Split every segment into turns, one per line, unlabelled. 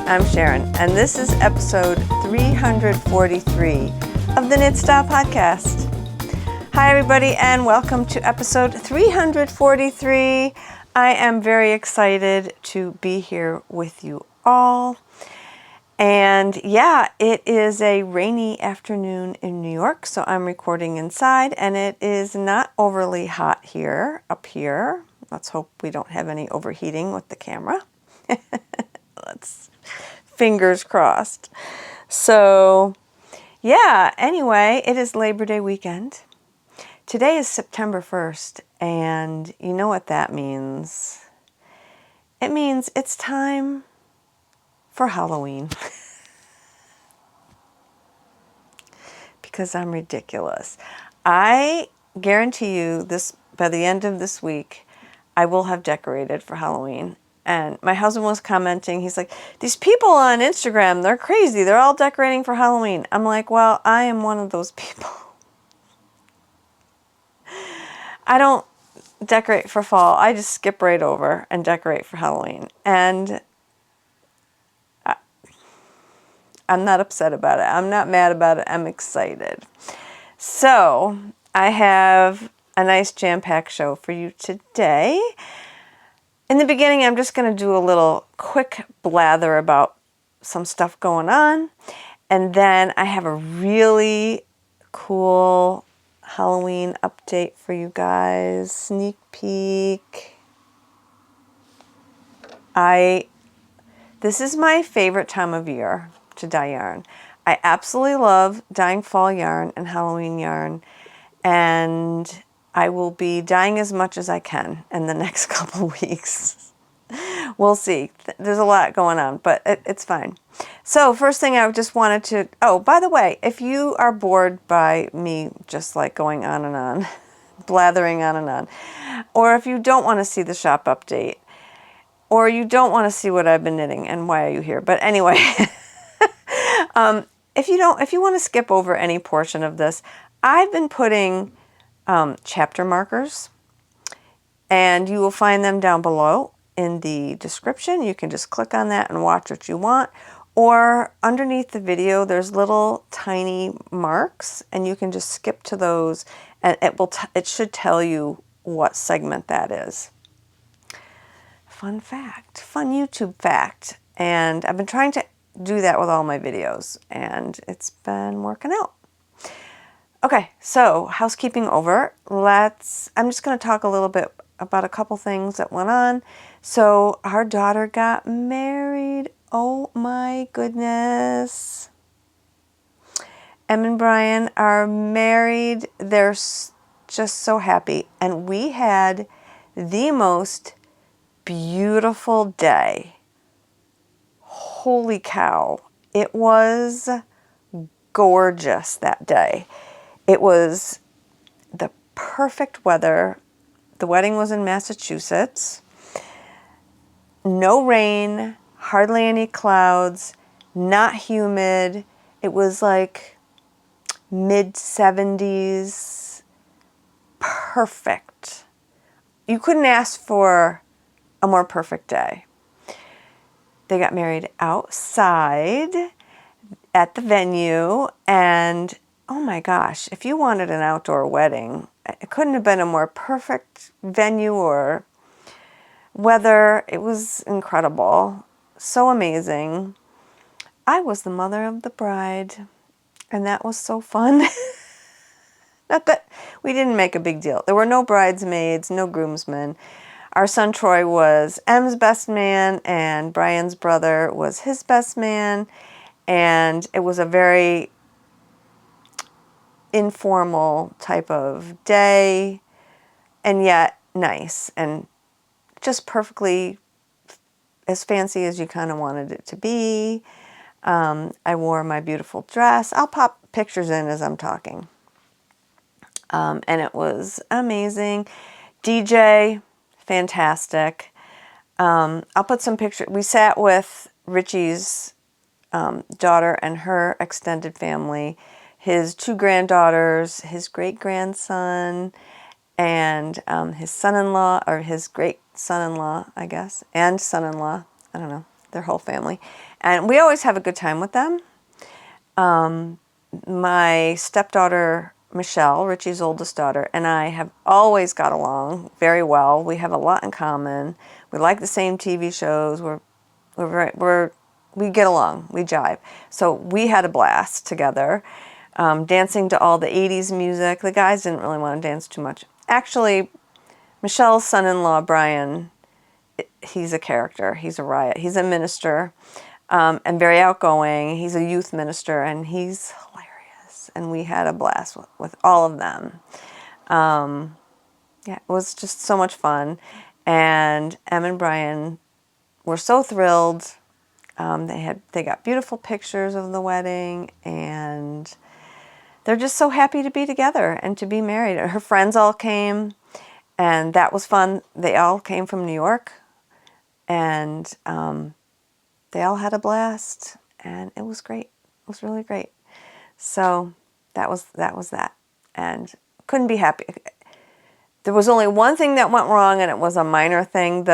I'm Sharon, and this is episode 343 of the Knit Style Podcast. Hi, everybody, and welcome to episode 343. I am very excited to be here with you all. And yeah, it is a rainy afternoon in New York, so I'm recording inside, and it is not overly hot here, up here. Let's hope we don't have any overheating with the camera. Fingers crossed. So yeah, anyway, it is Labor Day weekend. Today is September 1st, and you know what that means. It means it's time for Halloween. Because I'm ridiculous. I guarantee you this, by the end of this week, I will have decorated for Halloween. And my husband was commenting, he's like, these people on Instagram, they're crazy. They're all decorating for Halloween. I'm like, well, I am one of those people. I don't decorate for fall. I just skip right over and decorate for Halloween. And I'm not upset about it. I'm not mad about it. I'm excited. So I have a nice jam-packed show for you today. In the beginning, I'm just going to do a little quick blather about some stuff going on. And then I have a really cool Halloween update for you guys. Sneak peek. This is my favorite time of year to dye yarn. I absolutely love dyeing fall yarn and Halloween yarn. And I will be dyeing as much as I can in the next couple weeks. We'll see. There's a lot going on, but it's fine. So first thing I just wanted to, oh, by the way, if you are bored by me just like going on and on, blathering on and on, or if you don't want to see the shop update, or you don't want to see what I've been knitting, and why are you here? But anyway, if you want to skip over any portion of this, I've been putting chapter markers, and you will find them down below in the description. You can just click on that and watch what you want, or underneath the video there's little tiny marks, and you can just skip to those, and it should tell you what segment that is. Fun fact, fun YouTube fact, and I've been trying to do that with all my videos, and it's been working out. Okay, so housekeeping over. I'm just going to talk a little bit about a couple things that went on. So our daughter got married. Oh my goodness. Em and Brian are married. They're just so happy. And we had the most beautiful day. Holy cow. It was gorgeous that day. It was the perfect weather. The wedding was in Massachusetts. No rain, hardly any clouds, not humid. It was like mid-70s. Perfect. You couldn't ask for a more perfect day. They got married outside at the venue, and oh my gosh, if you wanted an outdoor wedding, it couldn't have been a more perfect venue or weather. It was incredible. So amazing. I was the mother of the bride, and that was so fun. Not that we didn't make a big deal. There were no bridesmaids, no groomsmen. Our son Troy was Em's best man, and Brian's brother was his best man, and it was a very informal type of day, and yet nice, and just perfectly as fancy as you kind of wanted it to be. I wore my beautiful dress. I'll pop pictures in as I'm talking. And it was amazing. DJ, fantastic. I'll put some pictures. We sat with Richie's daughter and her extended family, his two granddaughters, his great-grandson, and his son-in-law, or his great son-in-law, I guess, and son-in-law, I don't know, their whole family. And we always have a good time with them. My stepdaughter, Michelle, Richie's oldest daughter, and I have always got along very well. We have a lot in common. We like the same TV shows. We get along. We jive. So we had a blast together, dancing to all the 80s music. The guys didn't really want to dance too much. Actually, Michelle's son-in-law, Brian, he's a character. He's a riot. He's a minister. And very outgoing. He's a youth minister, and he's hilarious. And we had a blast with all of them. Yeah, it was just so much fun. And Em and Brian were so thrilled. They got beautiful pictures of the wedding, and they're just so happy to be together and to be married. Her friends all came, and that was fun. They all came from New York, and they all had a blast, and it was great. It was really great. So that was that, and couldn't be happy. There was only one thing that went wrong, and it was a minor thing.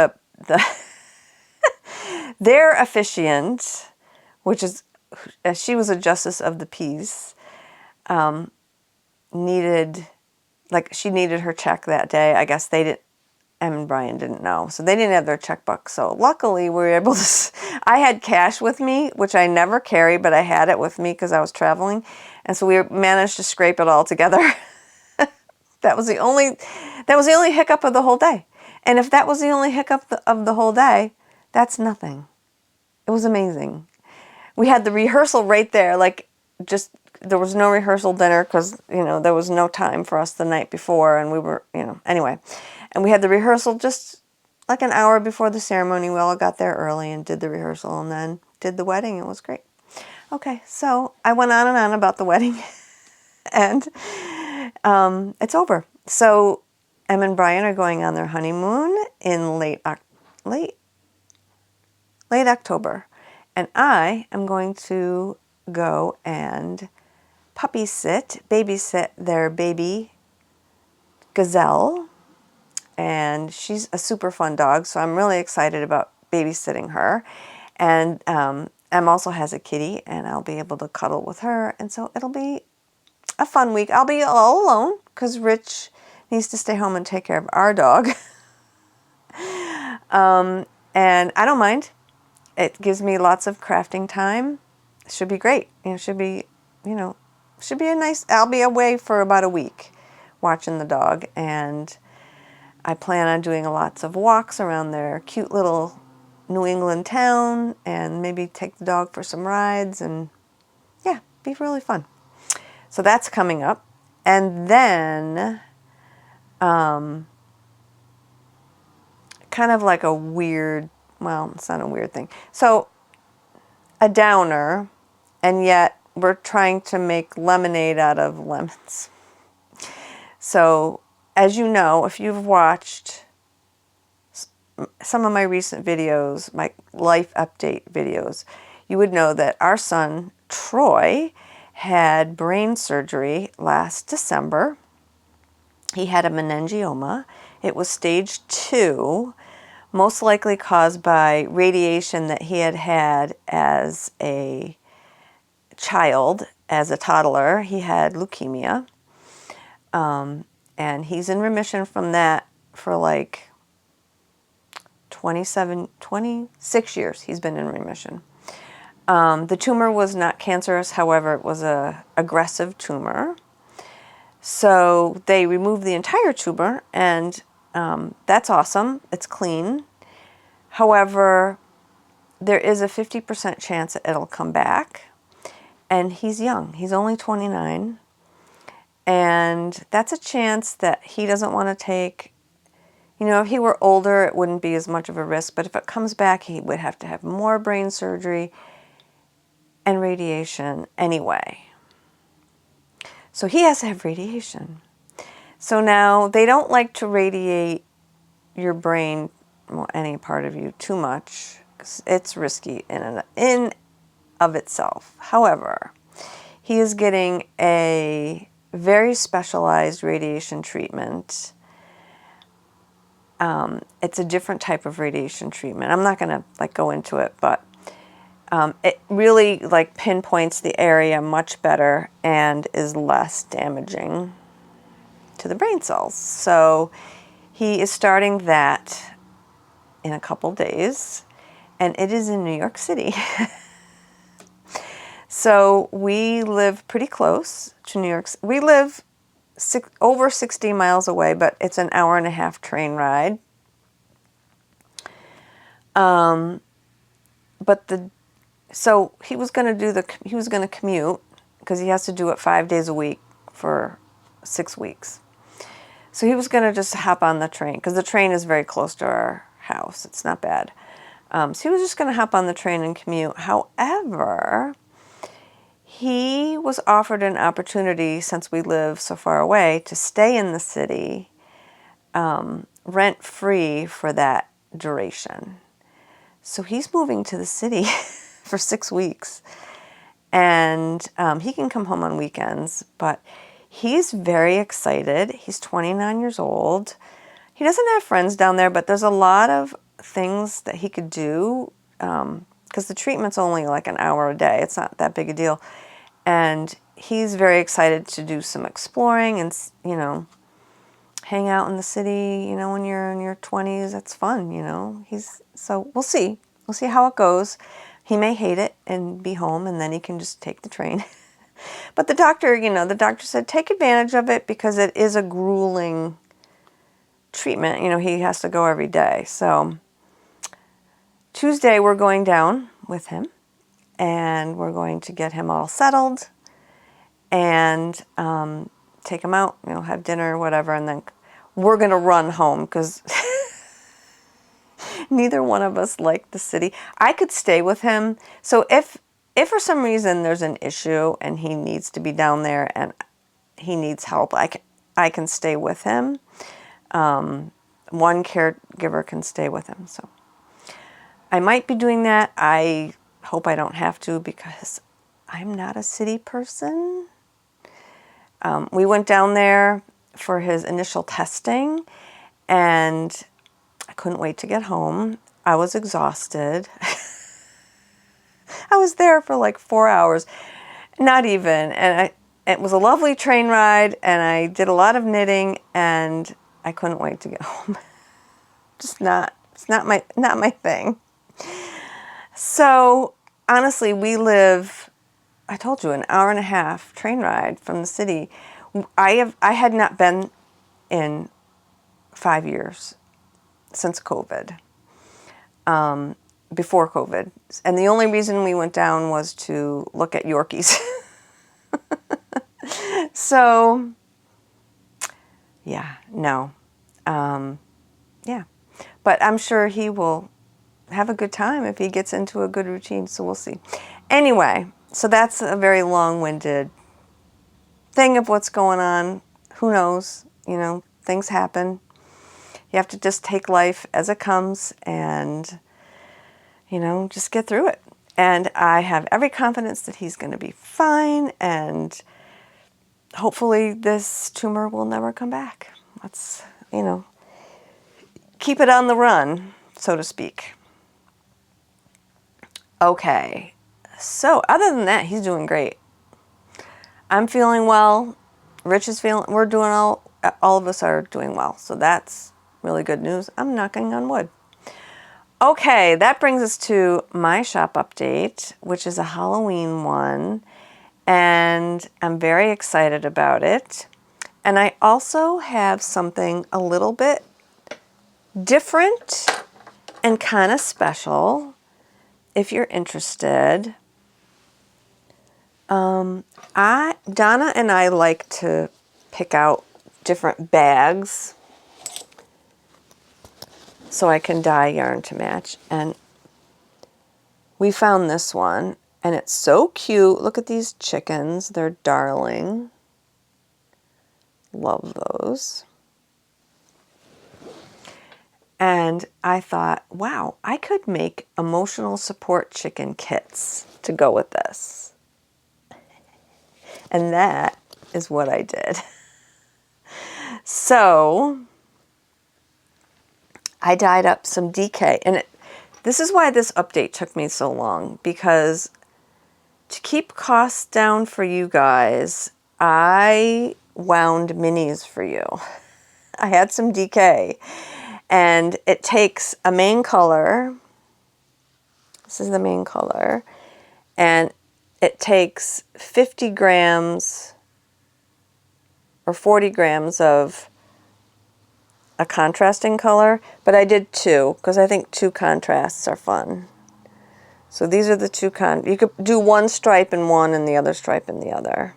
Their officiant, which is she was a justice of the peace, she needed her check that day. I guess Em and Brian didn't know. So they didn't have their checkbook. So luckily we were able to, I had cash with me, which I never carry, but I had it with me because I was traveling. And so we managed to scrape it all together. That was the only hiccup of the whole day. And if that was the only hiccup of the whole day, that's nothing. It was amazing. We had the rehearsal right there. There was no rehearsal dinner because, there was no time for us the night before. And we were, anyway. And we had the rehearsal just like an hour before the ceremony. We all got there early and did the rehearsal and then did the wedding. It was great. Okay, so I went on and on about the wedding. And it's over. So Em and Brian are going on their honeymoon in late October. And I am going to go and babysit their baby Gazelle. And she's a super fun dog, so I'm really excited about babysitting her. And Em also has a kitty, and I'll be able to cuddle with her. And so it'll be a fun week. I'll be all alone because Rich needs to stay home and take care of our dog. And I don't mind. It gives me lots of crafting time. It should be great. It should be a nice, I'll be away for about a week watching the dog, and I plan on doing lots of walks around their cute little New England town and maybe take the dog for some rides and, yeah, be really fun. So that's coming up. And then kind of like a weird, well, it's not a weird thing. So a downer, and yet we're trying to make lemonade out of lemons. So as you know, if you've watched some of my recent videos, my life update videos, you would know that our son, Troy, had brain surgery last December. He had a meningioma. It was stage 2, most likely caused by radiation that he had had as a child, as a toddler. He had leukemia. And he's in remission from that for like 26 years. He's been in remission. The tumor was not cancerous. However, it was a aggressive tumor. So they removed the entire tumor, and that's awesome. It's clean. However, there is a 50% chance that it'll come back. And he's young. He's only 29. And that's a chance that he doesn't want to take. If he were older, it wouldn't be as much of a risk. But if it comes back, he would have to have more brain surgery and radiation anyway. So he has to have radiation. So now they don't like to radiate your brain, well, any part of you, too much. 'Cause it's risky in of itself. However, he is getting a very specialized radiation treatment. It's a different type of radiation treatment. I'm not going to go into it, but It really like pinpoints the area much better and is less damaging to the brain cells. So he is starting that in a couple days, and it is in New York City. So we live pretty close to New York. We live over 60 miles away, but it's an hour and a half train ride. So he was going to commute because he has to do it 5 days a week for 6 weeks. So he was going to just hop on the train because the train is very close to our house. It's not bad. So he was just going to hop on the train and commute. However, he was offered an opportunity, since we live so far away, to stay in the city rent-free for that duration. So he's moving to the city for 6 weeks. And he can come home on weekends, but he's very excited. He's 29 years old. He doesn't have friends down there, but there's a lot of things that he could do because the treatment's only like an hour a day. It's not that big a deal. And he's very excited to do some exploring and, you know, hang out in the city, you know, when you're in your 20s. That's fun, you know. So we'll see. We'll see how it goes. He may hate it and be home, and then he can just take the train. But the doctor, you know, the doctor said take advantage of it because it is a grueling treatment. You know, he has to go every day. So Tuesday we're going down with him, and we're going to get him all settled and take him out, you know, have dinner or whatever, and then we're going to run home because neither one of us like the city. I could stay with him. So if for some reason there's an issue and he needs to be down there and he needs help, I can stay with him. One caregiver can stay with him. So I might be doing that. I hope I don't have to because I'm not a city person. We went down there for his initial testing, and I couldn't wait to get home. I was exhausted. I was there for like 4 hours, not even. And it was a lovely train ride, and I did a lot of knitting, and I couldn't wait to get home. It's not my thing. So honestly, we live, I told you, an hour and a half train ride from the city. I had not been in 5 years since COVID, before COVID. And the only reason we went down was to look at Yorkies. So, yeah, no. Yeah. But I'm sure he will have a good time if he gets into a good routine, so we'll see. Anyway, so that's a very long-winded thing of what's going on. Who knows? You know, things happen. You have to just take life as it comes and, you know, just get through it. And I have every confidence that he's going to be fine, and hopefully this tumor will never come back. Let's, you know, keep it on the run, so to speak. Okay, so other than that, he's doing great. I'm feeling well. Rich is feeling, we're doing all of us are doing well. So that's really good news. I'm knocking on wood. Okay, that brings us to my shop update, which is a Halloween one. And I'm very excited about it. And I also have something a little bit different and kind of special, if you're interested. Donna and I like to pick out different bags so I can dye yarn to match. And we found this one, and it's so cute. Look at these chickens. They're darling. Love those. And I thought, wow, I could make emotional support chicken kits to go with this. And that is what I did. So I dyed up some DK, and This is why this update took me so long, because to keep costs down for you guys, I wound minis for you. I had some DK, and it takes a main color. This is the main color, and it takes 50 grams or 40 grams of a contrasting color, but I did 2 because I think 2 contrasts are fun. So these are the 2 you could do 1 stripe in one and the other stripe in the other.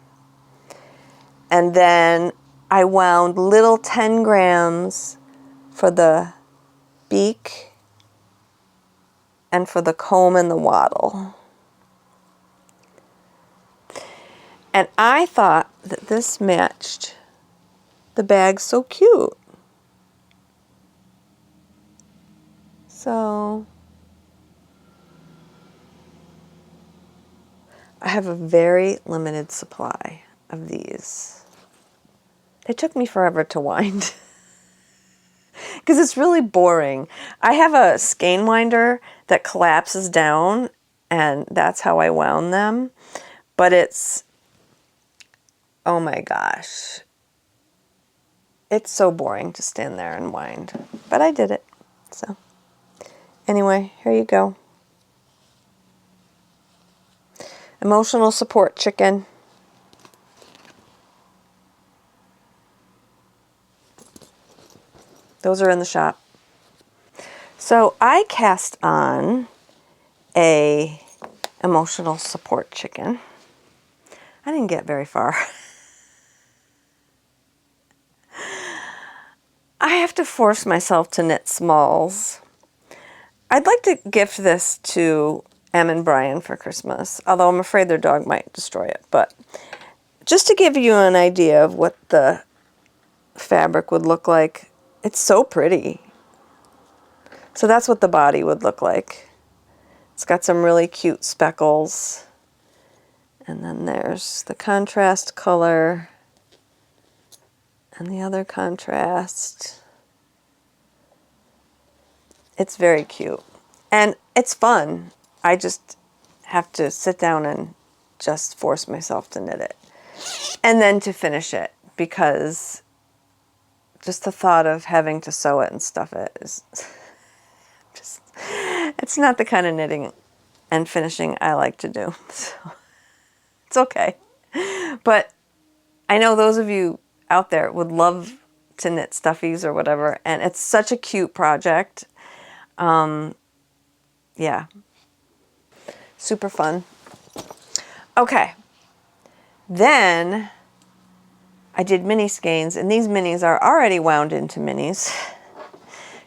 And then I wound little 10 grams for the beak and for the comb and the wattle. And I thought that this matched the bag so cute. So I have a very limited supply of these. They took me forever to wind because it's really boring. I have a skein winder that collapses down, and that's how I wound them. But it's, oh my gosh, it's so boring to stand there and wind. But I did it. So anyway, here you go. Emotional support chicken. Those are in the shop. So I cast on a emotional support chicken. I didn't get very far. I have to force myself to knit smalls. I'd like to gift this to Em and Brian for Christmas, although I'm afraid their dog might destroy it. But just to give you an idea of what the fabric would look like, it's so pretty. So that's what the body would look like. It's got some really cute speckles. And then there's the contrast color and the other contrast. It's very cute. And it's fun. I just have to sit down and just force myself to knit it. And then to finish it, because just the thought of having to sew it and stuff it is just, it's not the kind of knitting and finishing I like to do. So it's okay. But I know those of you out there would love to knit stuffies or whatever, and it's such a cute project. Yeah. Super fun. Okay. Then I did mini skeins, and these minis are already wound into minis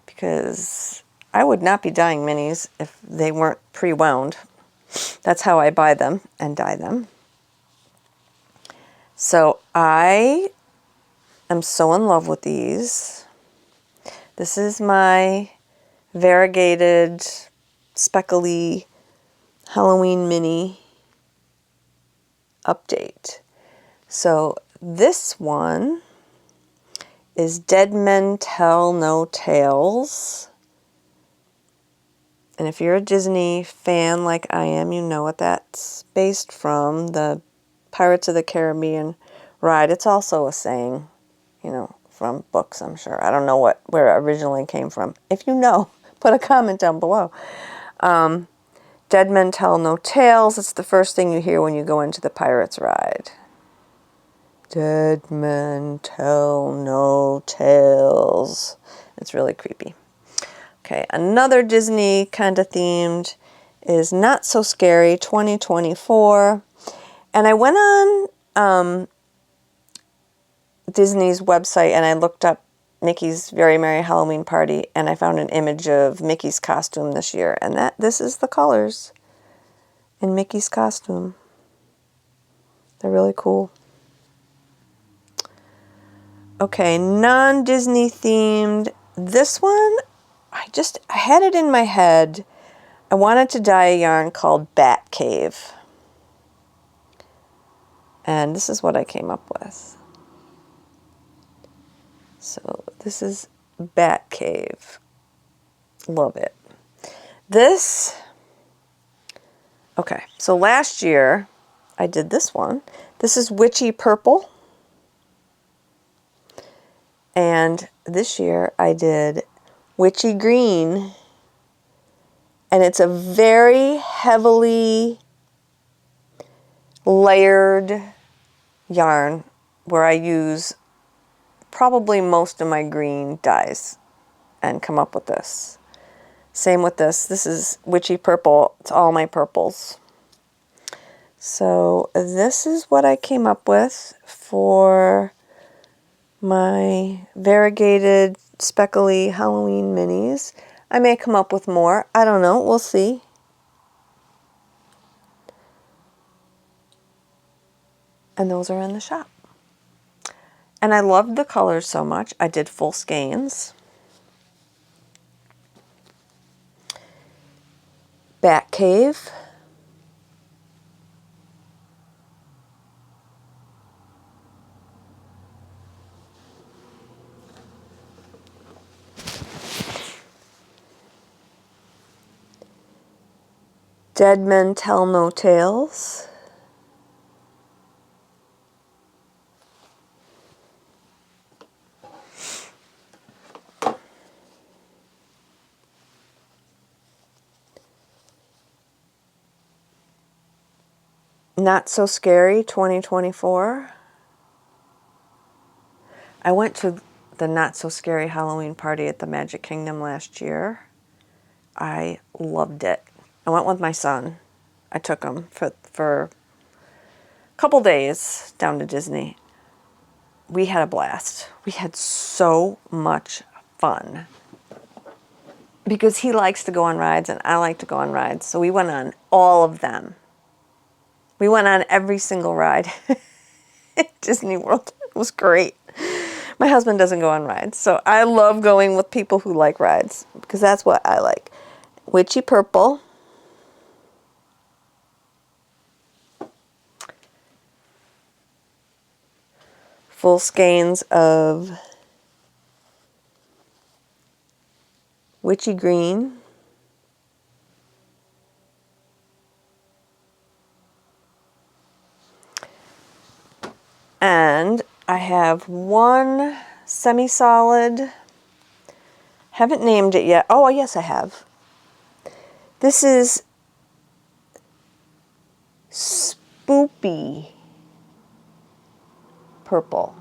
because I would not be dyeing minis if they weren't pre-wound. That's how I buy them and dye them. So I am so in love with these. This is my variegated, speckly Halloween mini update. So this one is Dead Men Tell No Tales. And if you're a Disney fan like I am, you know what that's based from, the Pirates of the Caribbean ride. It's also a saying, you know, from books, I'm sure. I don't know where it originally came from. If you know, put a comment down below. Dead Men Tell No Tales. It's the first thing you hear when you go into the Pirates ride. Dead men tell no tales. It's really creepy. Okay, another Disney kind of themed is Not So Scary 2024. And I went on Disney's website and I looked up Mickey's Very Merry Halloween Party, and I found an image of Mickey's costume this year, and this is the colors in Mickey's costume. They're really cool. Okay, non-Disney themed. This one, I had it in my head. I wanted to dye a yarn called Bat Cave. And this is what I came up with. So this is Bat Cave. Love it. This, okay, so last year I did this one. This is Witchy Purple. And this year I did Witchy Green. And it's a very heavily layered yarn where I use probably most of my green dyes and come up with this. Same with this. This is Witchy Purple. It's all my purples. So this is what I came up with for my variegated speckly Halloween minis. I may come up with more. I don't know. We'll see. And those are in the shop. And I loved the colors so much. I did full skeins. Bat Cave. Dead Men Tell No Tales. Not So Scary 2024. I went to the Not So Scary Halloween party at the Magic Kingdom last year. I loved it. I went with my son. I took him for a couple days down to Disney. We had a blast. We had so much fun. Because he likes to go on rides and I like to go on rides. So we went on all of them. We went on every single ride at Disney World. It was great. My husband doesn't go on rides. So I love going with people who like rides. Because that's what I like. Witchy Purple. Full skeins of Witchy Green. And I have one semi-solid. Haven't named it yet. Oh, yes, I have. This is Spoopy Purple.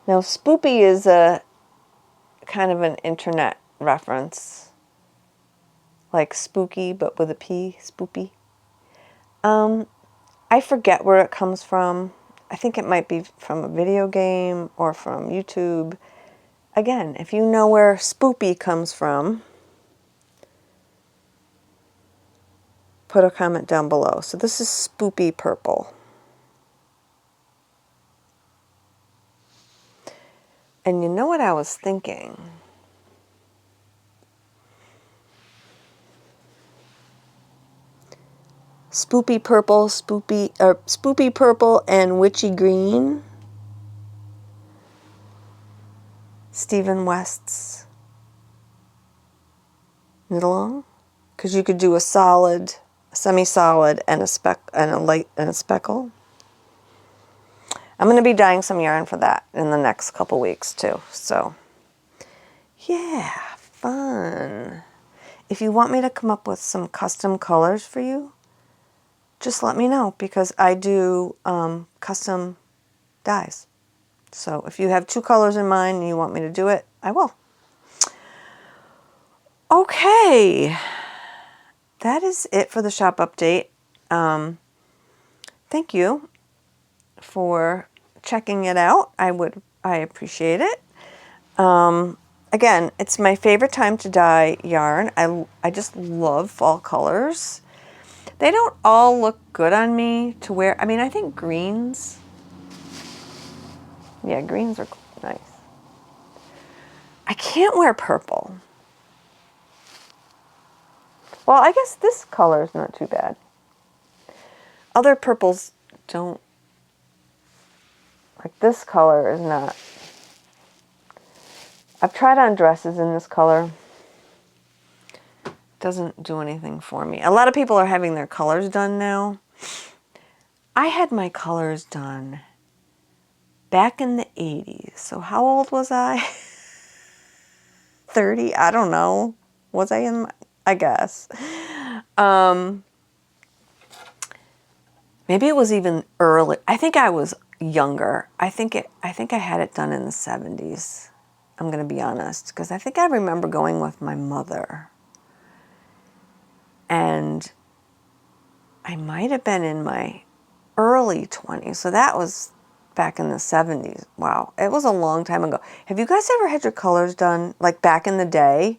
Now, Spoopy is a kind of an internet reference. Like spooky, but with a P, Spoopy. I forget where it comes from. I think it might be from a video game or from YouTube. Again, if you know where Spoopy comes from, put a comment down below. So this is Spoopy Purple. And you know what I was thinking? Spoopy Purple and Witchy Green. Stephen West's knit-along. Because you could do a solid, semi-solid, and a light and a speckle. I'm going to be dyeing some yarn for that in the next couple weeks too. So, yeah, fun. If you want me to come up with some custom colors for you, just let me know because I do custom dyes. So if you have 2 colors in mind and you want me to do it, I will. Okay, that is it for the shop update. Thank you for checking it out. I appreciate it. Again, it's my favorite time to dye yarn. I just love fall colors. They don't all look good on me to wear. I mean, I think greens. Yeah, greens are nice. I can't wear purple. Well, I guess this color is not too bad. Other purples don't. Like this color is not. I've tried on dresses in this color. doesn't do anything for me. A lot of people are having their colors done now. I had my colors done back in the 80s. So how old was I? 30? I don't know. Was I in my, I guess. Maybe it was even early. I think I was younger. I think I had it done in the 70s. I'm going to be honest, because I think I remember going with my mother. And I might have been in my early 20s. So that was back in the 70s. Wow. It was a long time ago. Have you guys ever had your colors done like back in the day?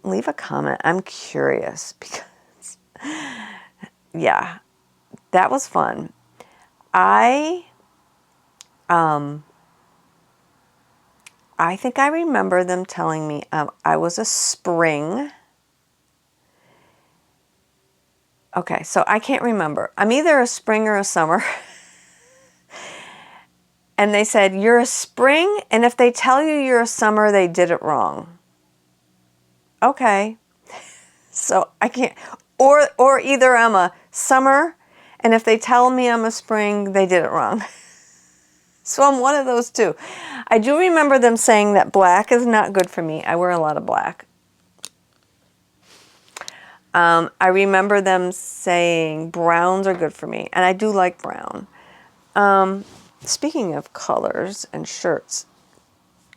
Leave a comment. I'm curious because, yeah, that was fun. I think I remember them telling me I was a spring. Okay, so I can't remember. I'm either a spring or a summer. And they said, you're a spring, and if they tell you you're a summer, they did it wrong. Okay. So I can't, or either I'm a summer, and if they tell me I'm a spring, they did it wrong. So I'm one of those two. I do remember them saying that black is not good for me. I wear a lot of black. I remember them saying browns are good for me, and I do like brown. Speaking of colors and shirts,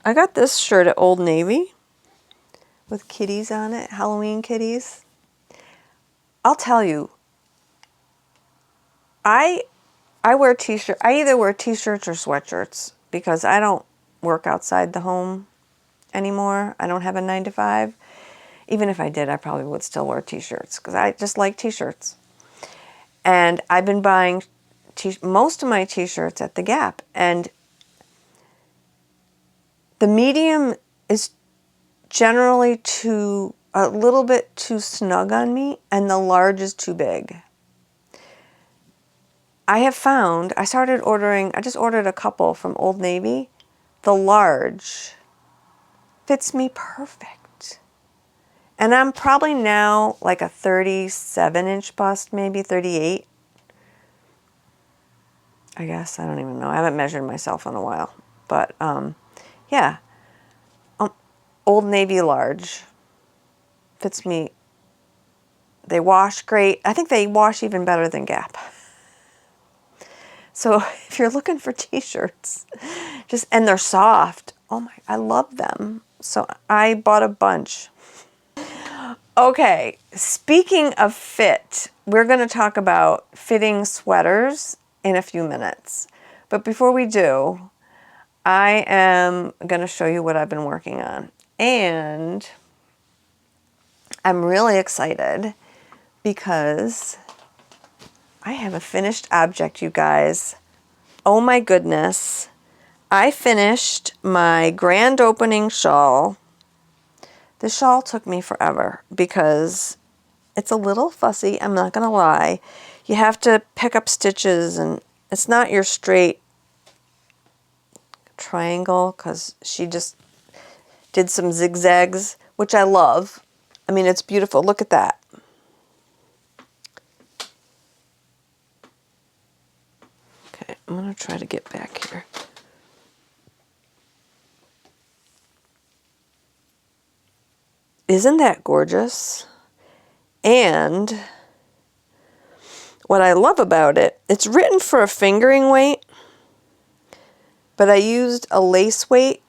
I got this shirt at Old Navy with kitties on it, Halloween kitties. I'll tell you, I wear t-shirts. I either wear t-shirts or sweatshirts because I don't work outside the home anymore. I don't have a 9-to-5. Even if I did, I probably would still wear t-shirts because I just like t-shirts. And I've been buying most of my t-shirts at the Gap. And the medium is generally a little bit too snug on me, and the large is too big. I have found, I just ordered a couple from Old Navy. The large fits me perfect. And I'm probably now like a 37-inch bust, maybe 38. I guess, I don't even know. I haven't measured myself in a while. But, yeah. Old Navy large fits me. They wash great. I think they wash even better than Gap. So if you're looking for t-shirts, and they're soft. Oh my, I love them. So I bought a bunch. Okay, speaking of fit, we're going to talk about fitting sweaters in a few minutes. But before we do, I am going to show you what I've been working on. And I'm really excited because I have a finished object, you guys. Oh my goodness. I finished my grand opening shawl. The shawl took me forever because it's a little fussy, I'm not going to lie. You have to pick up stitches, and it's not your straight triangle because she just did some zigzags, which I love. I mean, it's beautiful. Look at that. Okay, I'm going to try to get back here. Isn't that gorgeous? And what I love about it, it's written for a fingering weight, but I used a lace weight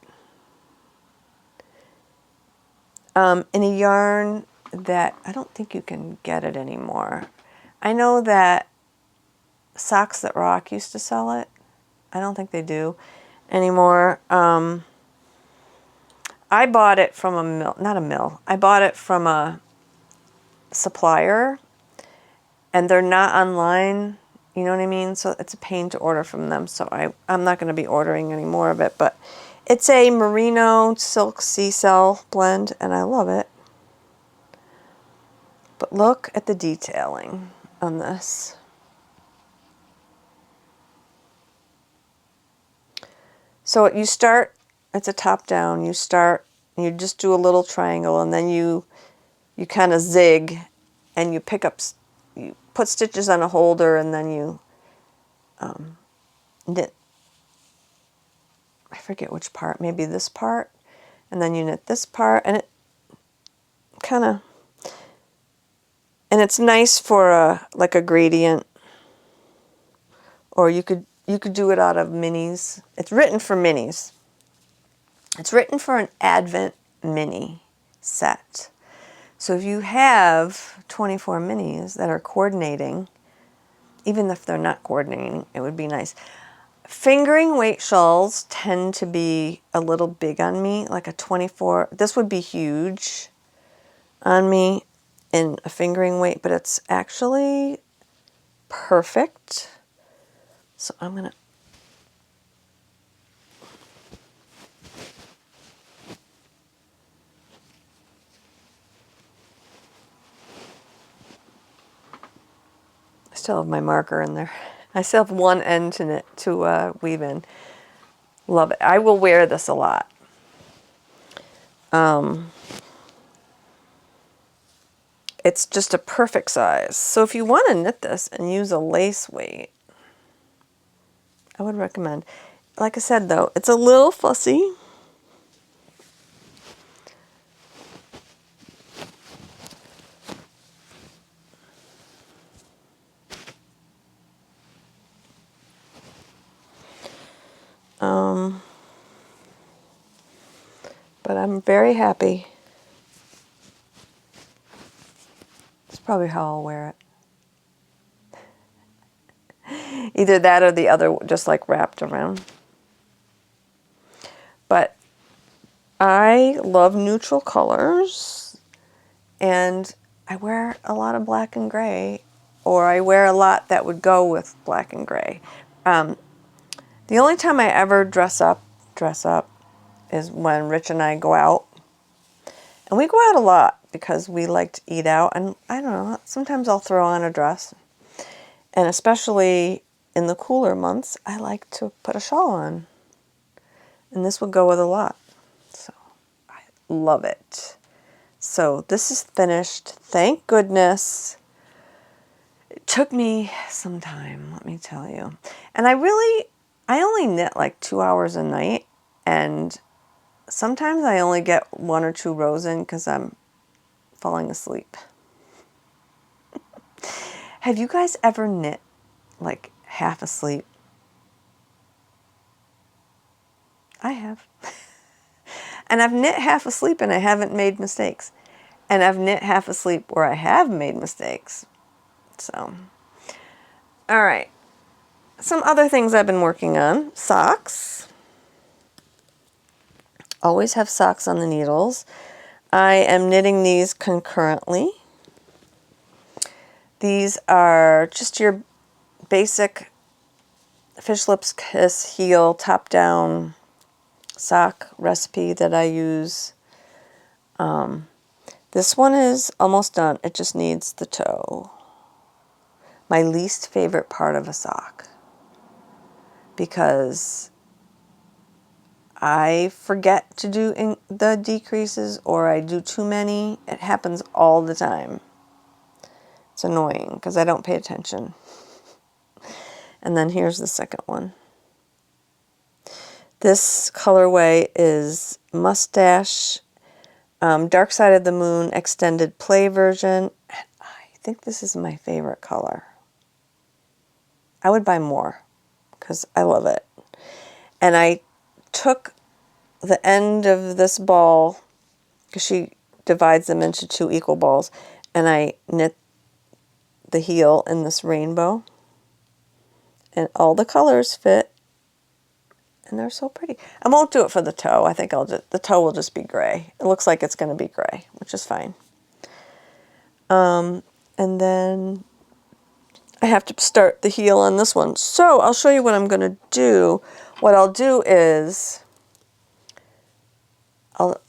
in a yarn that I don't think you can get it anymore. I know that Socks That Rock used to sell it. I don't think they do anymore. I bought it from a mill, not a mill. I bought it from a supplier, and they're not online. You know what I mean? So it's a pain to order from them. So I'm not going to be ordering any more of it. But it's a merino silk sea-cell blend, and I love it. But look at the detailing on this. So you start, it's a top down. You start, you just do a little triangle, and then you you kind of zig and you pick up, you put stitches on a holder and then you knit, I forget which part, maybe this part, and then you knit this part, and it kind of, and it's nice for like a gradient, or you could do it out of minis. It's written for minis. It's written for an Advent mini set. So if you have 24 minis that are coordinating, even if they're not coordinating, it would be nice. Fingering weight shawls tend to be a little big on me, like a 24. This would be huge on me in a fingering weight, but it's actually perfect. So I'm going to still have my marker in there. I still have one end to knit to weave in. Love it. I will wear this a lot. It's just a perfect size. So if you want to knit this and use a lace weight, I would recommend. Like I said though, it's a little fussy. But I'm very happy. It's probably how I'll wear it. Either that or the other, just like wrapped around. But I love neutral colors, and I wear a lot of black and gray, or I wear a lot that would go with black and gray. The only time I ever dress up is when Rich and I go out. And we go out a lot because we like to eat out. And I don't know, sometimes I'll throw on a dress. And especially in the cooler months, I like to put a shawl on. And this would go with a lot. So I love it. So this is finished. Thank goodness. It took me some time, let me tell you. And I only knit like 2 hours a night. And sometimes I only get 1 or 2 rows in because I'm falling asleep. Have you guys ever knit like half asleep? I have. And I've knit half asleep and I haven't made mistakes. And I've knit half asleep where I have made mistakes. So, all right. Some other things I've been working on. Socks. Always have socks on the needles. I am knitting these concurrently. These are just your basic Fish Lips Kiss heel top down sock recipe that I use. This one is almost done. It just needs the toe. My least favorite part of a sock, because I forget to do the decreases, or I do too many. It happens all the time. It's annoying because I don't pay attention. And then here's the second one. This colorway is Mustache, Dark Side of the Moon extended play version. I think this is my favorite color. I would buy more because I love it. And I took the end of this ball, because she divides them into 2 equal balls, and I knit the heel in this rainbow. And all the colors fit. And they're so pretty. I won't do it for the toe. I think the toe will just be gray. It looks like it's going to be gray, which is fine. And then I have to start the heel on this one. So I'll show you what I'm going to do. What I'll do is I'll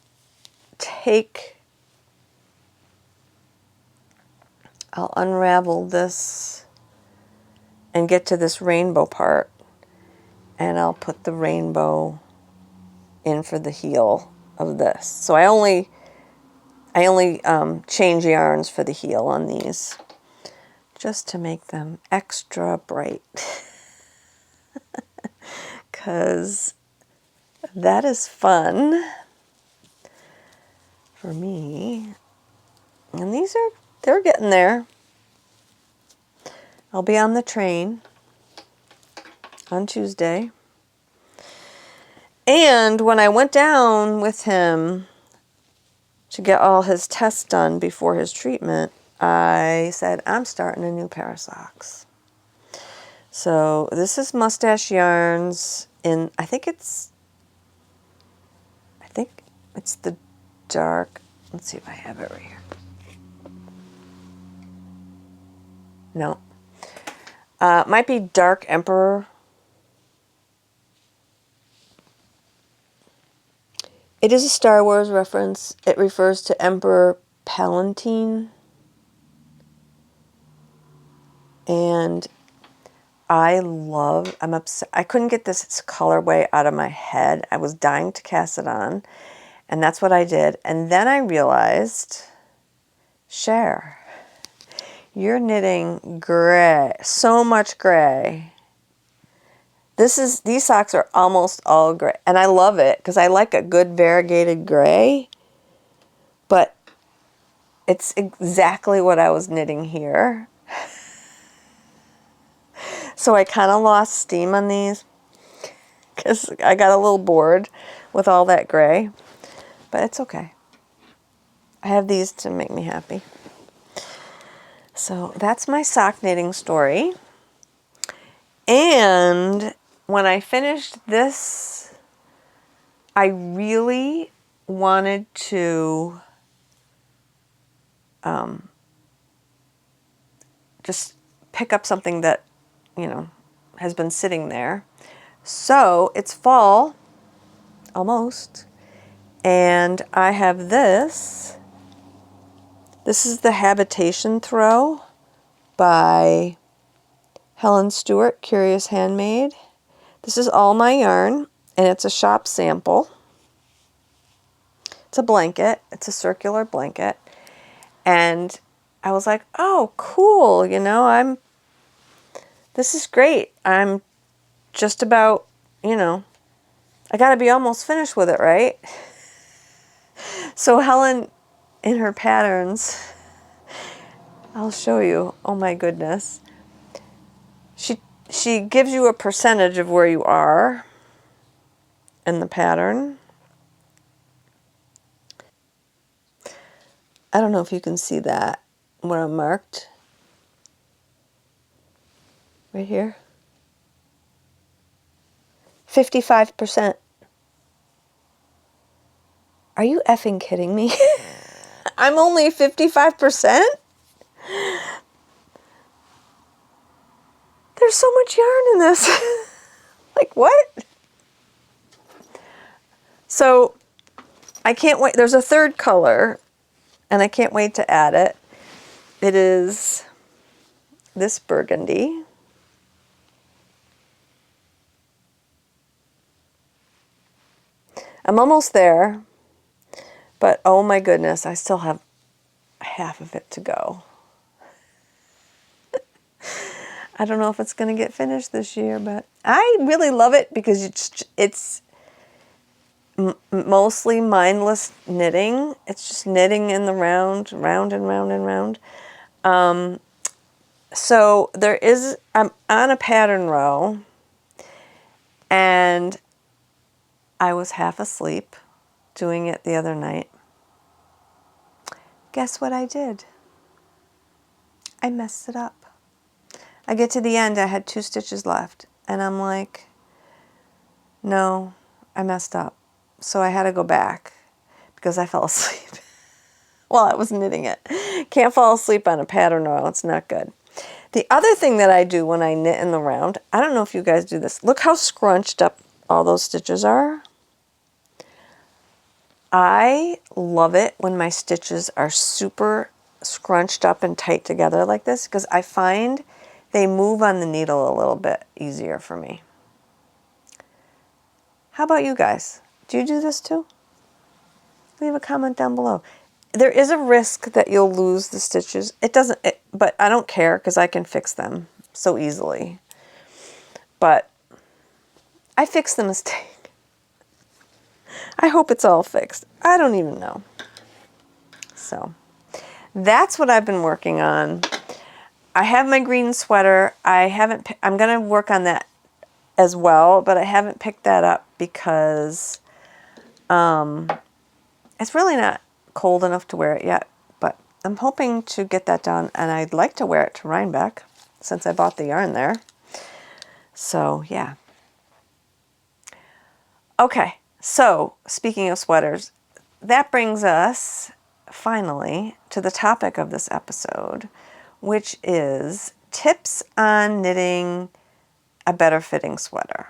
unravel this and get to this rainbow part. And I'll put the rainbow in for the heel of this. So I I only change yarns for the heel on these, just to make them extra bright. Because that is fun for me. And they're getting there. I'll be on the train on Tuesday. And when I went down with him to get all his tests done before his treatment, I said, I'm starting a new pair of socks. So this is Mustache Yarns in, I think it's the dark, let's see if I have it right here. No. Might be Dark Emperor. It is a Star Wars reference. It refers to Emperor Palpatine. And I'm upset. I couldn't get this colorway out of my head. I was dying to cast it on. And that's what I did. And then I realized, Cher, you're knitting gray. So much gray. These socks are almost all gray. And I love it because I like a good variegated gray. But it's exactly what I was knitting here. So I kind of lost steam on these because I got a little bored with all that gray. But it's okay. I have these to make me happy. So that's my sock knitting story. And when I finished this, I really wanted to just pick up something that, has been sitting there. So it's fall, almost, and I have this. This is the Habitation Throw by Helen Stewart, Curious Handmade. This is all my yarn, and it's a shop sample. It's a blanket. It's a circular blanket. And I was like, oh, cool, this is great. I'm just about, I got to be almost finished with it, right? So Helen, in her patterns, I'll show you. Oh my goodness. She gives you a percentage of where you are in the pattern. I don't know if you can see that where I'm marked. Right here. 55%. Are you effing kidding me? I'm only 55%? There's so much yarn in this. Like, what? So, I can't wait. There's a third color, and I can't wait to add it. It is this burgundy. I'm almost there, but oh my goodness, I still have half of it to go. I don't know if it's going to get finished this year, but I really love it because it's mostly mindless knitting. It's just knitting in the round and round and round. So I'm on a pattern row, and I was half asleep doing it the other night. Guess what I did? I messed it up. I get to the end, I had 2 stitches left, and I'm like, no, I messed up. So I had to go back because I fell asleep while I was knitting it. Can't fall asleep on a pattern row, it's not good. The other thing that I do when I knit in the round, I don't know if you guys do this. Look how scrunched up all those stitches are. I love it when my stitches are super scrunched up and tight together like this because I find they move on the needle a little bit easier for me. How about you guys? Do you do this too? Leave a comment down below. There is a risk that you'll lose the stitches. But I don't care because I can fix them so easily. But I fixed the mistake. I hope it's all fixed. I don't even know. So that's what I've been working on. I have my green sweater. I'm going to work on that as well, but I haven't picked that up because it's really not cold enough to wear it yet. But I'm hoping to get that done, and I'd like to wear it to Rhinebeck since I bought the yarn there. So, yeah. Okay, so speaking of sweaters, that brings us finally to the topic of this episode, which is tips on knitting a better fitting sweater.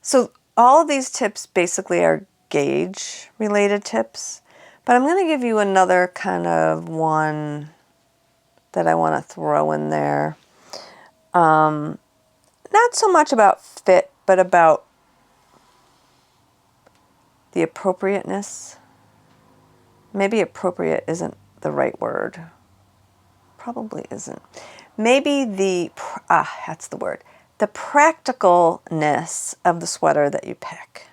So all of these tips basically are gauge related tips, but I'm going to give you another kind of one that I want to throw in there. Not so much about fit, but about the appropriateness. Maybe appropriate isn't the right word. Probably isn't. Maybe that's the word. The practicalness of the sweater that you pick.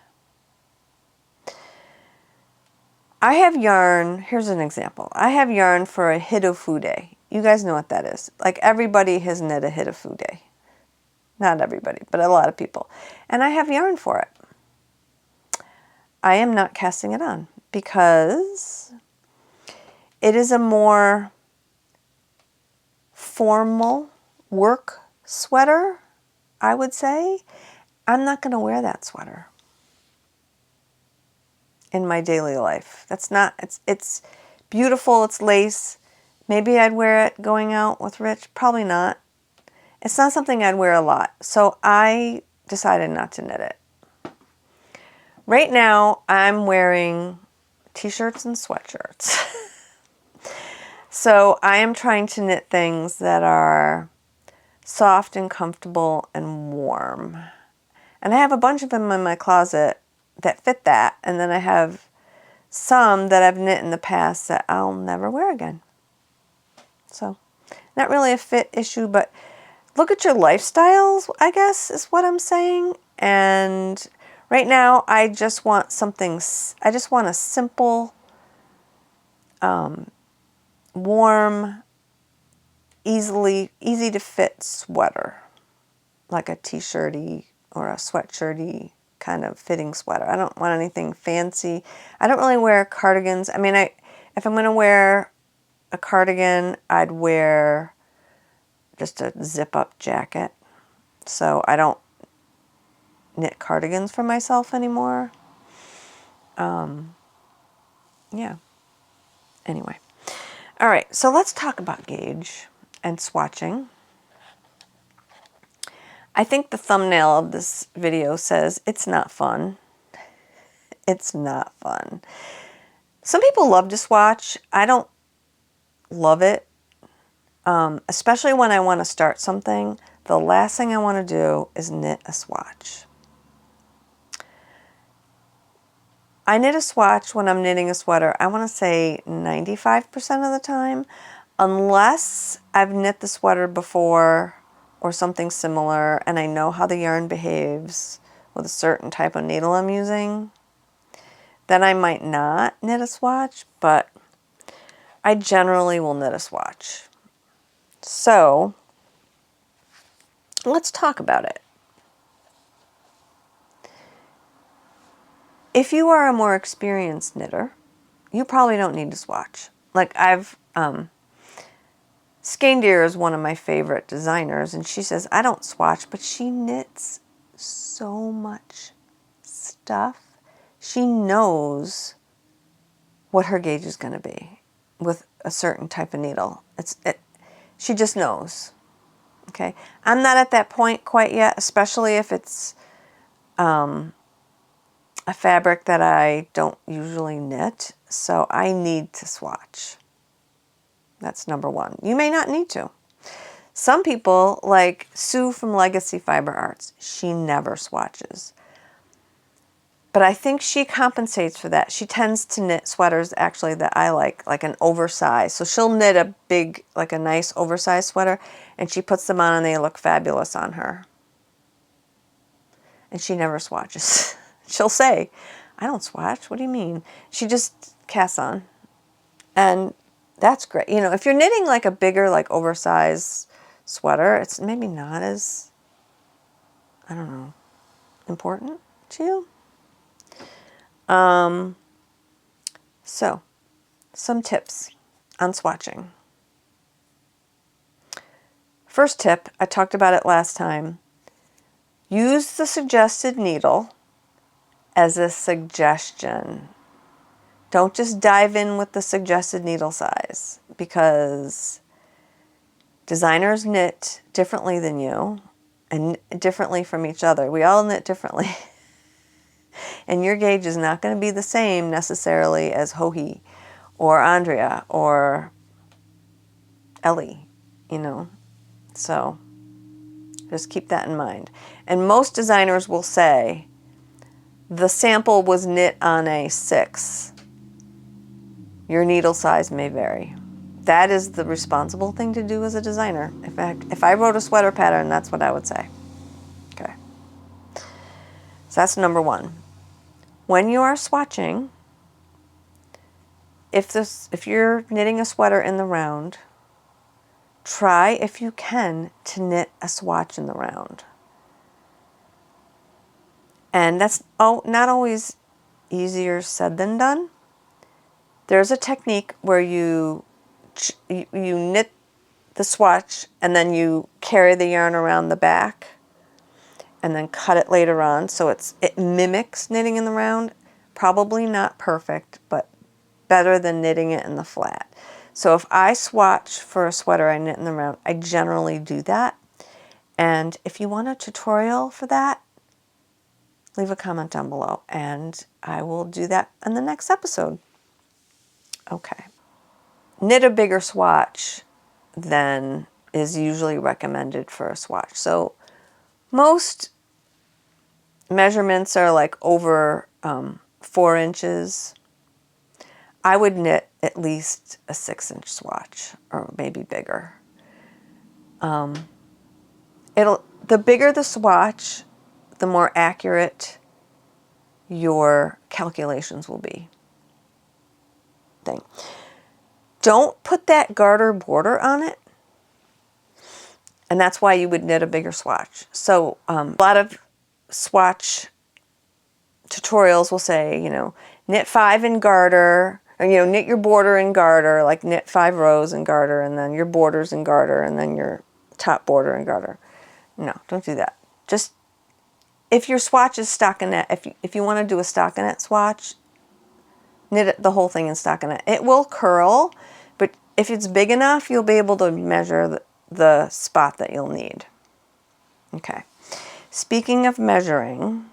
I have yarn, here's an example. I have yarn for a hitofude. You guys know what that is. Like everybody has knit a hitofude. Not everybody, but a lot of people. And I have yarn for it. I am not casting it on because it is a more formal work sweater, I would say. I'm not going to wear that sweater in my daily life. It's beautiful, it's lace. Maybe I'd wear it going out with Rich, probably not. It's not something I'd wear a lot, so I decided not to knit it. Right now, I'm wearing t-shirts and sweatshirts. So I am trying to knit things that are soft and comfortable and warm. And I have a bunch of them in my closet that fit that, and then I have some that I've knit in the past that I'll never wear again. So, not really a fit issue, but look at your lifestyles, I guess, is what I'm saying. And right now, I just want a simple, warm, easy to fit sweater. Like a t-shirty or a sweatshirty kind of fitting sweater. I don't want anything fancy. I don't really wear cardigans. I mean, if I'm going to wear a cardigan, I'd wear just a zip-up jacket. So I don't knit cardigans for myself anymore. Yeah. Anyway. All right, so let's talk about gauge and swatching. I think the thumbnail of this video says it's not fun. It's not fun. Some people love to swatch. I don't love it, especially when I want to start something. The last thing I want to do is knit a swatch. I knit a swatch when I'm knitting a sweater, I want to say 95% of the time, unless I've knit the sweater before or something similar and I know how the yarn behaves with a certain type of needle I'm using. Then I might not knit a swatch, but I generally will knit a swatch. So let's talk about it. If you are a more experienced knitter, you probably don't need to swatch. Like Skeindeer is one of my favorite designers, and she says, I don't swatch, but she knits so much stuff. She knows what her gauge is going to be with a certain type of needle. She just knows. Okay, I'm not at that point quite yet, especially if it's a fabric that I don't usually knit, so I need to swatch. That's number one. You may not need to. Some people, like Sue from Legacy Fiber Arts, she never swatches. But I think she compensates for that. She tends to knit sweaters actually that I like an oversized. So she'll knit a big, like a nice oversized sweater, and she puts them on and they look fabulous on her. And she never swatches. She'll say, I don't swatch. What do you mean? She just casts on. And that's great. You know, if you're knitting like a bigger, like oversized sweater, it's maybe not as, I don't know, important to you. So, some tips on swatching. First tip, I talked about it last time. Use the suggested needle as a suggestion. Don't just dive in with the suggested needle size, because designers knit differently than you and differently from each other. We all knit differently. And your gauge is not going to be the same necessarily as Hohi or Andrea or Ellie, you know. So just keep that in mind. And most designers will say the sample was knit on a 6. Your needle size may vary. That is the responsible thing to do as a designer. In fact, if I wrote a sweater pattern, that's what I would say. Okay. So that's number one. When you are swatching, if you're knitting a sweater in the round, try, if you can, to knit a swatch in the round. And that's not always easier said than done. There's a technique where you knit the swatch and then you carry the yarn around the back and then cut it later on, so it mimics knitting in the round. Probably not perfect, but better than knitting it in the flat. So if I swatch for a sweater I knit in the round, I generally do that. And if you want a tutorial for that, leave a comment down below and I will do that in the next episode. Okay. Knit a bigger swatch than is usually recommended for a swatch. So most measurements are like over 4 inches. I would knit at least a 6-inch swatch, or maybe bigger. The bigger the swatch, the more accurate your calculations will be. Don't put that garter border on it, and that's why you would knit a bigger swatch. So a lot of swatch tutorials will say, you know, knit 5 in garter, or, you know, knit your border in garter, like knit 5 rows in garter, and then your borders in garter, and then your top border in garter. No, don't do that. Just, if your swatch is stockinette, if you want to do a stockinette swatch, knit the whole thing in stockinette. It will curl, but if it's big enough, you'll be able to measure the spot that you'll need. Okay. Speaking of measuring,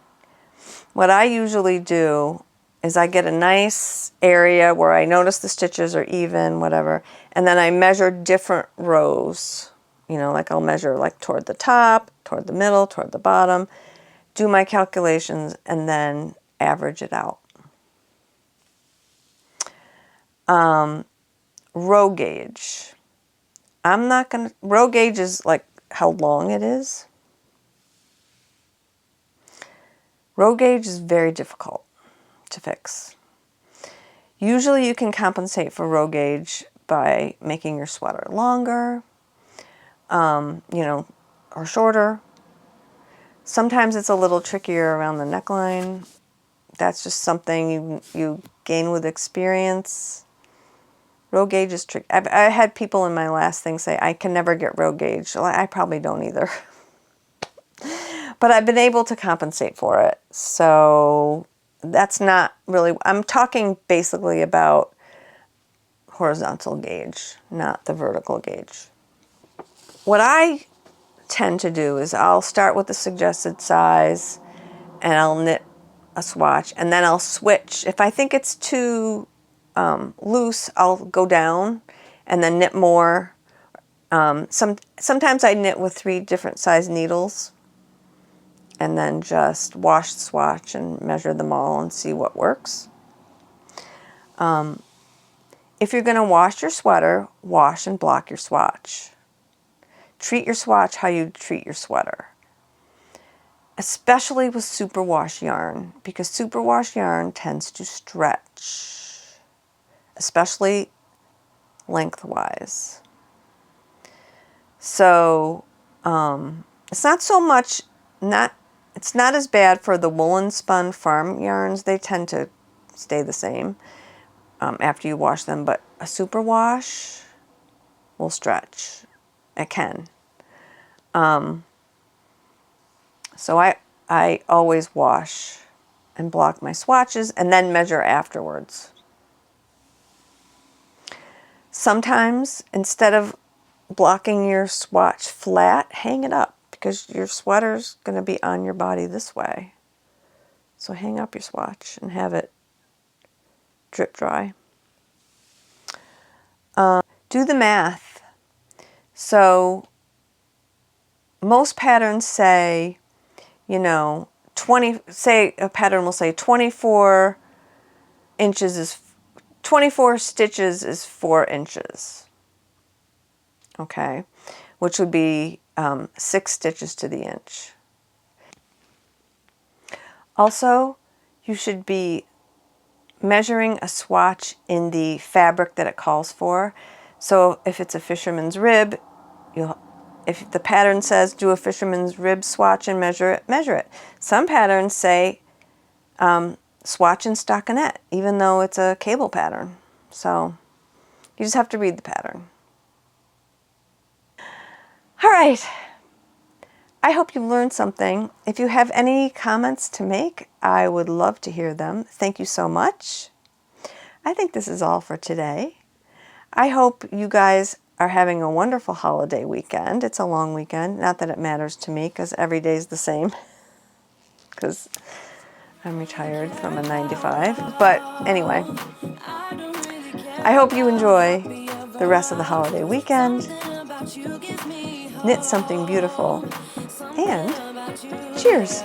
what I usually do is I get a nice area where I notice the stitches are even, whatever, and then I measure different rows. You know, like I'll measure like toward the top, toward the middle, toward the bottom, do my calculations, and then average it out. Row gauge. Row gauge is like how long it is. Row gauge is very difficult to fix. Usually you can compensate for row gauge by making your sweater longer, you know, or shorter. Sometimes it's a little trickier around the neckline. That's just something you gain with experience. Row gauge is tricky. I had people in my last thing say, I can never get row gauge. Well, I probably don't either. But I've been able to compensate for it. So that's not really, I'm talking basically about horizontal gauge, not the vertical gauge. What I tend to do is I'll start with the suggested size and I'll knit a swatch, and then I'll switch. If I think it's too loose, I'll go down and then knit more. Sometimes I knit with 3 different size needles, and then just wash, swatch, and measure them all and see what works. If you're going to wash your sweater, wash and block your swatch. Treat your swatch how you treat your sweater. Especially with superwash yarn, because superwash yarn tends to stretch, especially lengthwise. So it's not so much, it's not as bad for the woolen spun farm yarns. They tend to stay the same after you wash them, but a superwash will stretch. It can. So I always wash and block my swatches and then measure afterwards. Sometimes, instead of blocking your swatch flat, hang it up, because your sweater's going to be on your body this way. So hang up your swatch and have it drip dry. Do the math. So most patterns say, you know, say a pattern will say 24 stitches is 4 inches. Okay, which would be 6 stitches to the inch. Also, you should be measuring a swatch in the fabric that it calls for. So if it's a fisherman's rib, if the pattern says do a fisherman's rib swatch and measure it, measure it. Some patterns say swatch in stockinette, even though it's a cable pattern. So you just have to read the pattern. All right. I hope you learned something. If you have any comments to make, I would love to hear them. Thank you so much. I think this is all for today. I hope you guys are having a wonderful holiday weekend. It's a long weekend. Not that it matters to me, because every day is the same, because I'm retired from a 9 to 5. But anyway, I hope you enjoy the rest of the holiday weekend. Knit something beautiful. And cheers!